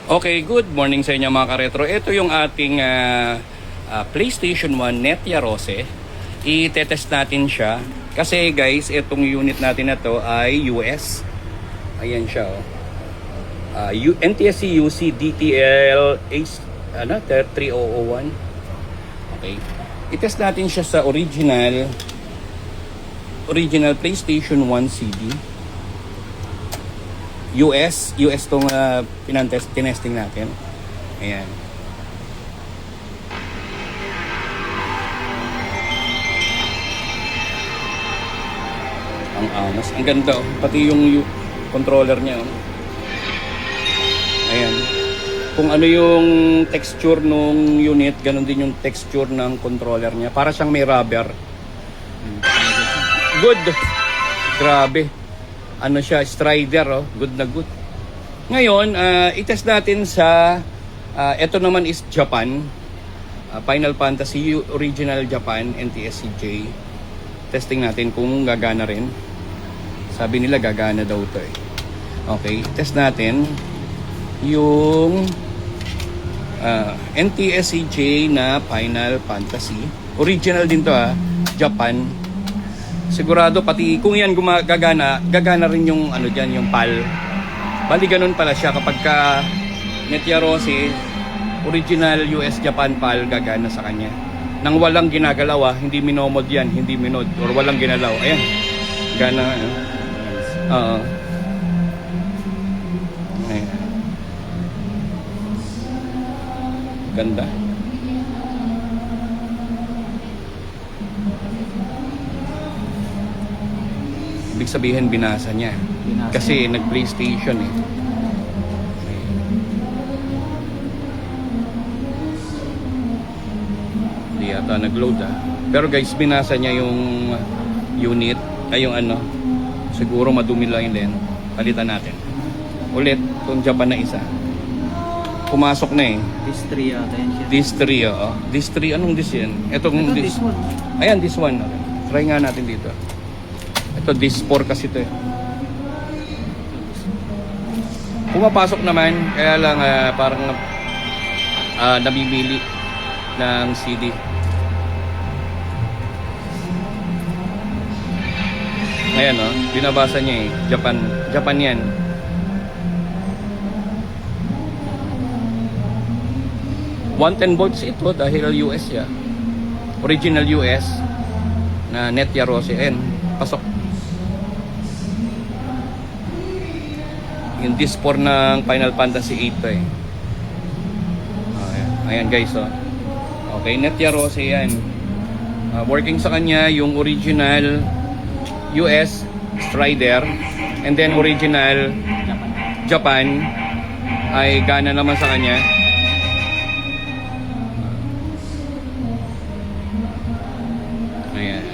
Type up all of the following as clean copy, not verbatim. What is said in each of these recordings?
Okay, good morning sa inyo mga ka-retro. Ito yung ating PlayStation 1 Netya Rose. I-test natin siya. Kasi guys, itong unit natin na to ay US. Ayan siya oh. NTSC UC DTL H3001. Okay. I-test natin siya sa original PlayStation 1 CD. US tong tinesting natin. Ayan. Ang angas. Ang ganda oh. Pati yung controller niya oh. Ayan. Kung ano yung texture nung unit, ganun din yung texture ng controller niya. Para siyang may rubber. Good. Grabe. Ano siya, Strider oh. Good na good. Ngayon, i-test natin sa ito naman is Japan. Final Fantasy Original Japan NTSCJ. Testing natin kung gagana rin. Sabi nila gagana daw to eh. Okay, test natin yung NTSCJ na Final Fantasy. Original din to Japan. Sigurado pati kung yan gagana rin yung ano diyan, yung PAL. Bali ganun pala siya kapag ka Netya Rose original US Japan PAL gagana sa kanya. Nang walang ginagalaw hindi minomod yan, hindi minod or walang ginalaw. Ayan. Gana. Ayan. Ganda. Ibig sabihin binasa niya. Kasi nag-PlayStation eh. Hindi yata nag-load Pero guys, binasa niya yung unit. Ay yung ano. Siguro madumi lang din. Palitan natin. Ulit, itong Japan na isa. Pumasok na eh. This 3 yata yan siya. This 3 oo. This 3, anong this yan? Itong this one. Ayan, this one. Okay. Try nga natin dito. Ito, this 4 kasi ito eh. Pumapasok naman, kaya lang parang nabibili ng CD. Ayan oh, binabasa niya eh. Japan yan. $110 ito dahil US ya. Original US na Netya Rose. Ayan, pasok. Yung disc 4 ng Final Fantasy 8 to eh. Ayan guys oh. Okay, Netya Rose yan. Working sa kanya yung original US Strider and then original Japan ay gana naman sa kanya. Ayan.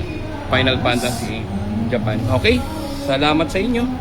Final Fantasy Japan. Okay, salamat sa inyo.